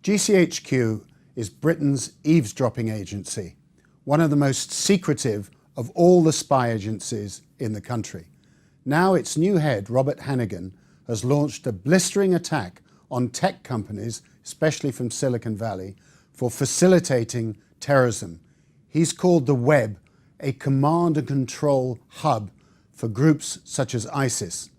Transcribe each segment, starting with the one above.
GCHQ is Britain's eavesdropping agency, one of the most secretive of all the spy agencies in the country. Now its new head, Robert Hannigan, has launched a blistering attack on tech companies, especially from Silicon Valley, for facilitating terrorism. He's called the web a command and control hub for groups such as ISIS.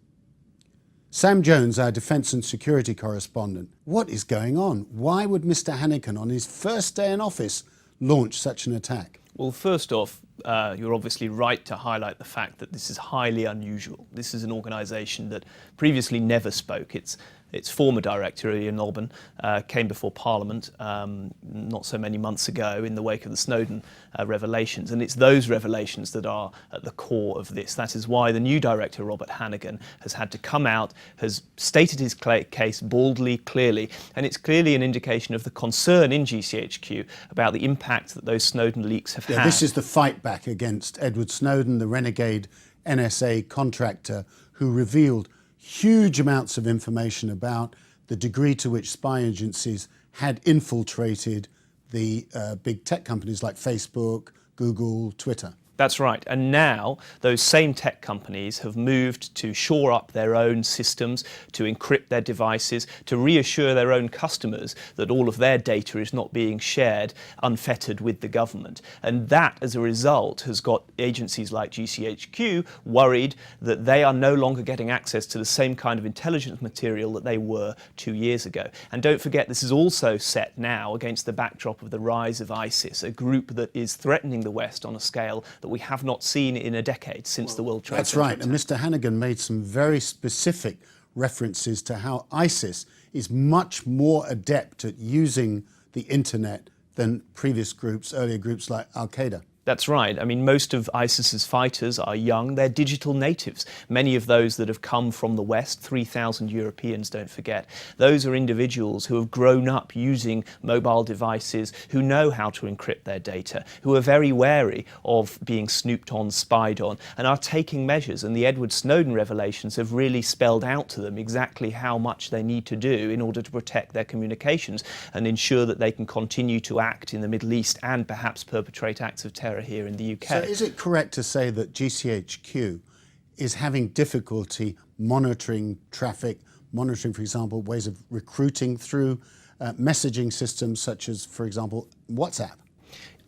Sam Jones, our defence and security correspondent, what is going on? Why would Mr. Hannigan, on his first day in office, launch such an attack? Well, first off, you're obviously right to highlight the fact that this is highly unusual. This is an organisation that previously never spoke. Its former director, Lionel Barber, came before Parliament not so many months ago in the wake of the Snowden revelations, and it's those revelations that are at the core of this. That is why the new director, Robert Hannigan, has had to come out, has stated his case boldly, clearly, and it's clearly an indication of the concern in GCHQ about the impact that those Snowden leaks have had. This is the fight back against Edward Snowden, the renegade NSA contractor who revealed huge amounts of information about the degree to which spy agencies had infiltrated the big tech companies like Facebook, Google, Twitter. That's right. And now those same tech companies have moved to shore up their own systems, to encrypt their devices, to reassure their own customers that all of their data is not being shared unfettered with the government. And that, as a result, has got agencies like GCHQ worried that they are no longer getting access to the same kind of intelligence material that they were 2 years ago. And don't forget, this is also set now against the backdrop of the rise of ISIS, a group that is threatening the West on a scale that we have not seen in a decade since the World Trade Center. That's right, and Mr. Hannigan made some very specific references to how ISIS is much more adept at using the internet than previous groups, earlier groups like Al-Qaeda. That's right. I mean, most of ISIS's fighters are young. They're digital natives. Many of those that have come from the West, 3,000 Europeans, don't forget, those are individuals who have grown up using mobile devices, who know how to encrypt their data, who are very wary of being snooped on, spied on, and are taking measures. And the Edward Snowden revelations have really spelled out to them exactly how much they need to do in order to protect their communications and ensure that they can continue to act in the Middle East and perhaps perpetrate acts of terror here in the UK. So is it correct to say that GCHQ is having difficulty monitoring traffic, monitoring, for example, ways of recruiting through messaging systems such as, for example, WhatsApp?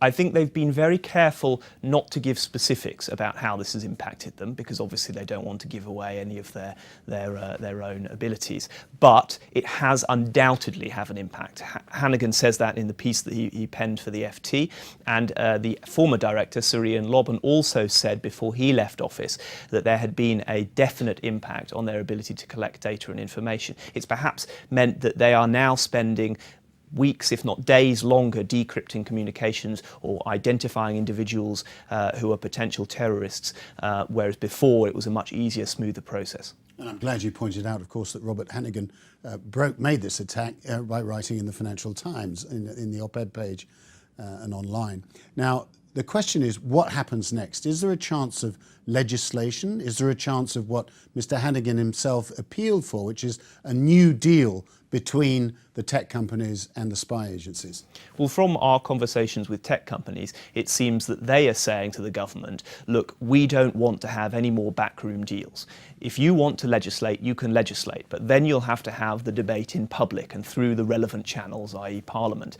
I think they've been very careful not to give specifics about how this has impacted them, because obviously they don't want to give away any of their own abilities. But it has undoubtedly have an impact. Hannigan says that in the piece that he penned for the FT, and the former director, Sir Ian Lobban, also said before he left office that there had been a definite impact on their ability to collect data and information. It's perhaps meant that they are now spending weeks, if not days longer, decrypting communications or identifying individuals who are potential terrorists, whereas before it was a much easier, smoother process. And I'm glad you pointed out, of course, that Robert Hannigan made this attack by writing in the Financial Times, in the op-ed page and online. Now, the question is, what happens next? Is there a chance of legislation? Is there a chance of what Mr. Hannigan himself appealed for, which is a new deal between the tech companies and the spy agencies? Well, from our conversations with tech companies, it seems that they are saying to the government, look, we don't want to have any more backroom deals. If you want to legislate, you can legislate, but then you'll have to have the debate in public and through the relevant channels, i.e. Parliament.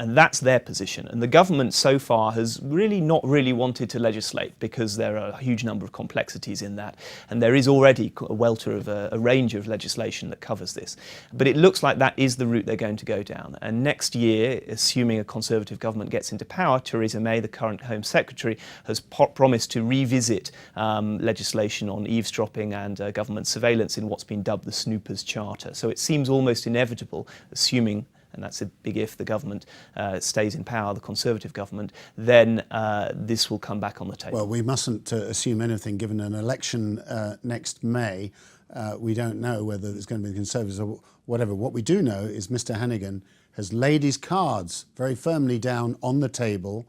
And that's their position. And the government so far has not really wanted to legislate, because there are a huge number of complexities in that. And there is already a welter of a range of legislation that covers this. But it looks like that is the route they're going to go down. And next year, assuming a Conservative government gets into power, Theresa May, the current Home Secretary, has promised to revisit legislation on eavesdropping and government surveillance in what's been dubbed the Snoopers Charter. So it seems almost inevitable, assuming, and that's a big if, the government stays in power, the Conservative government, then this will come back on the table. Well, we mustn't assume anything given an election next May. We don't know whether there's going to be the Conservatives or whatever. What we do know is Mr. Hannigan has laid his cards very firmly down on the table,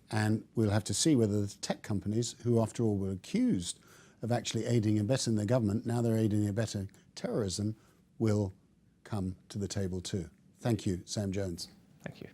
and we'll have to see whether the tech companies, who after all were accused of actually aiding and abetting the government, now they're aiding and abetting terrorism, will come to the table too. Thank you, Sam Jones. Thank you.